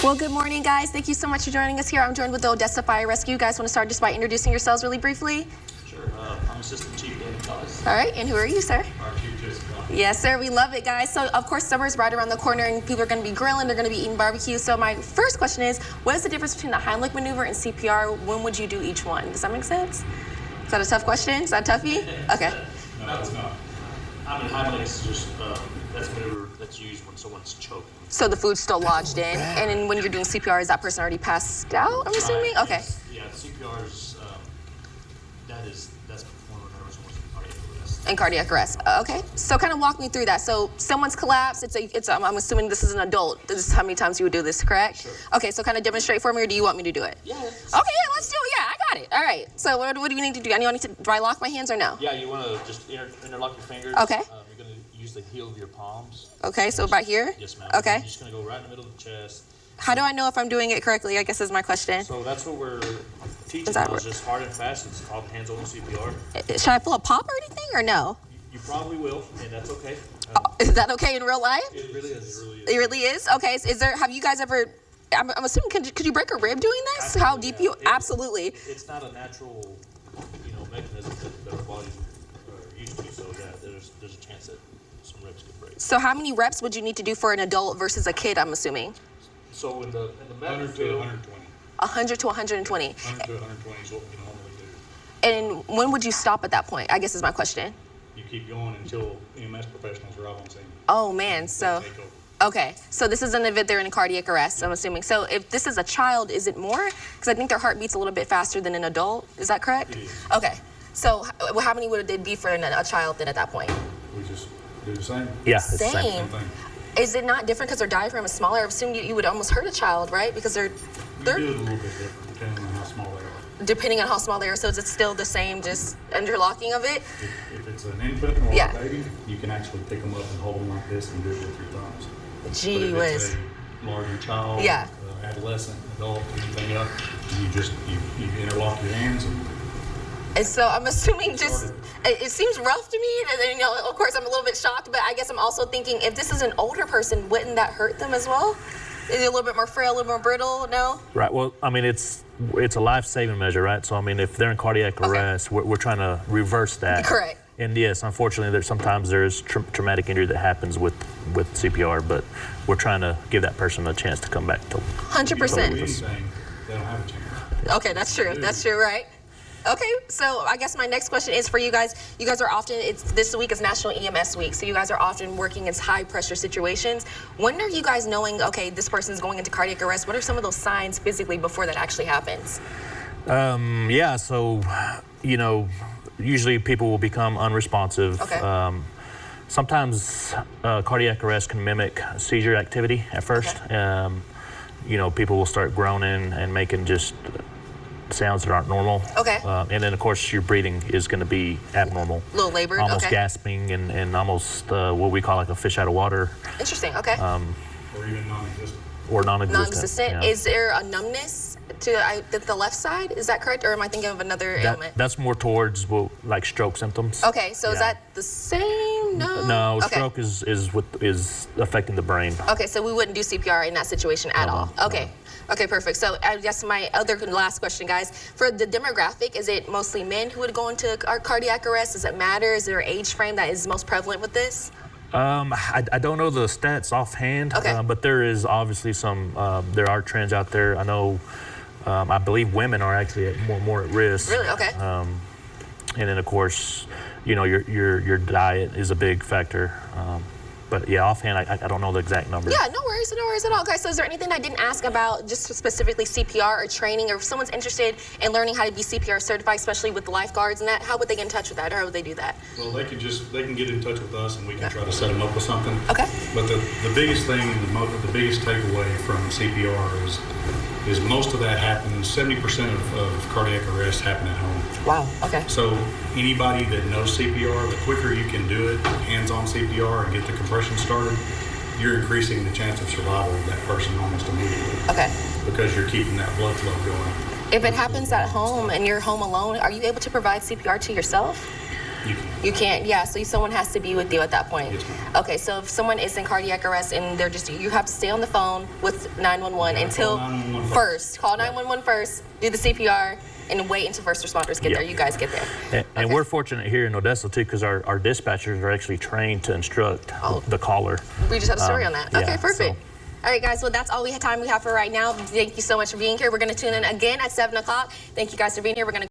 Well, good morning, guys. Thank you so much for joining us here. I'm joined with the Odessa Fire Rescue. You guys want to start just by introducing yourselves really briefly? Sure. I'm Assistant Chief Danny Collis. All right, and who are you, sir? Our Chief Jessica. Yes, sir. We love it, guys. So, of course, summer's right around the corner, and people are going to be grilling. They're going to be eating barbecue. So, my first question is, what is the difference between the Heimlich maneuver and CPR? When would you do each one? Does that make sense? Is that a tough question? Is that a toughie? Okay. No, it's not. I mean, Heimlich is just that's a maneuver that's used when someone's choking. So the food's still lodged in, and then when you're doing CPR, is that person already passed out? I'm assuming. Okay. Yeah, CPR is that's performed whenever someone's in cardiac arrest. In cardiac arrest. Okay. So kind of walk me through that. So someone's collapsed. I'm assuming this is an adult. This is how many times you would do this, correct? Sure. Okay. So kind of demonstrate for me, or do you want me to do it? Yeah. Okay. Yeah. Let's do it. Yeah, I got it. All right. So what do we need to do? I need to dry lock my hands or no? Yeah, you want to just interlock your fingers. Okay. You're going to use the heel of your palms. Okay. So right here. Yes, ma'am. Okay. You're just going to go right in the middle of the chest. How do I know if I'm doing it correctly? I guess is my question. So that's what we're teaching that now. work? It's just hard and fast. It's called hands-on CPR. Should I pull a pop or anything, or no? You probably will, and that's okay. Is that okay in real life? It really is. It really is. It really is? Okay. Is there? Have you guys ever? I'm assuming. Could you break a rib doing this? How deep you? Absolutely. It's not a natural, mechanism that our bodies are used to. So yeah, there's a chance that some ribs could break. So how many reps would you need to do for an adult versus a kid? I'm assuming. So in the 100 to 120. 100 to 120. 100 to 120 is what we normally do. And when would you stop at that point? I guess is my question. You keep going until EMS professionals arrive on scene. Oh man, so. They take over. Okay, so this is an event they're in cardiac arrest, I'm assuming. So if this is a child, is it more? Because I think their heart beats a little bit faster than an adult. Is that correct? It is. Okay, so how many would it be for a child then at that point? We just do the same. Yeah, it's the Same. Same thing. Is it not different because their diaphragm is smaller? I assume you would almost hurt a child, right? Because You do it a little bit different depending on how small they are. depending on how small they are, so is it still the same, just interlocking of it? If it's an infant or Yeah. a baby, you can actually pick them up and hold them like this and do it with your thumbs. Gee But if whiz. it's a larger child, Yeah. adolescent, adult, anything up, you interlock your hands and And so I'm assuming just, it seems rough to me, and then, of course I'm a little bit shocked, but I guess I'm also thinking if this is an older person, wouldn't that hurt them as well? Is it a little bit more frail, a little more brittle, no? Right. Well, I mean, it's a life-saving measure, right? So I mean, if they're in cardiac arrest, we're trying to reverse that. Correct. And yes, unfortunately, sometimes there's traumatic injury that happens with CPR, but we're trying to give that person a chance to come back to. 100%. anything, they don't have a chance. Okay, that's true. That's true, right? Okay, so I guess my next question is for you guys. You guys are often, this week is National EMS Week, so you guys are often working in high pressure situations. When are you guys knowing, okay, this person's going into cardiac arrest? What are some of those signs physically before that actually happens? Yeah, so, usually people will become unresponsive. Okay. Sometimes cardiac arrest can mimic seizure activity at first. Okay. People will start groaning and making just sounds that aren't normal. Okay. And then, of course, your breathing is going to be abnormal. A little labored, Almost okay. gasping and almost what we call like a fish out of water. Interesting, okay. Or even non-existent. Or non-existent. Non-existent. Yeah. Is there a numbness to the left side? Is that correct, or am I thinking of another ailment? That's more towards like stroke symptoms. Okay, so is Yeah. that the same? No. No, Okay. stroke is affecting the brain. Okay, so we wouldn't do CPR in that situation at all. Okay. Okay, perfect. So I guess my last question, guys, for the demographic, is it mostly men who would go into cardiac arrest? Does it matter? Is there an age frame that is most prevalent with this? I don't know the stats offhand, Okay. but there is obviously some. There are trends out there. I know. I believe women are actually more at risk. Really? Okay. And then of course, your diet is a big factor. But yeah, offhand, I don't know the exact number. Yeah, no worries at all. Guys, so is there anything I didn't ask about, just specifically CPR or training, or if someone's interested in learning how to be CPR certified, especially with lifeguards and that, how would they get in touch with that, or how would they do that? Well, they can get in touch with us and we can try to set them up with something. Okay. But the biggest thing, the biggest takeaway from CPR is most of that happens, 70% of cardiac arrests happen at home. Wow, okay. So anybody that knows CPR, the quicker you can do it, hands-on CPR, and get the compression started, you're increasing the chance of survival of that person almost immediately. Okay. Because you're keeping that blood flow going. If it happens at home and you're home alone, are you able to provide CPR to yourself? You can. You can't, yeah, so someone has to be with you at that point. Yes, ma'am. Okay, so if someone is in cardiac arrest and they're just, you have to stay on the phone with 911 Yeah, until call 911 first. Call 911 first, do the CPR, and wait until first responders get Yeah. there. You guys get there. And Okay. we're fortunate here in Odessa too, because our dispatchers are actually trained to instruct the caller. We just had a story on that. yeah, Okay, perfect. so- All right, guys, well, that's all we have time we have for right now. Thank you so much for being here. We're going to tune in again at 7 o'clock. Thank you guys for being here. We're going to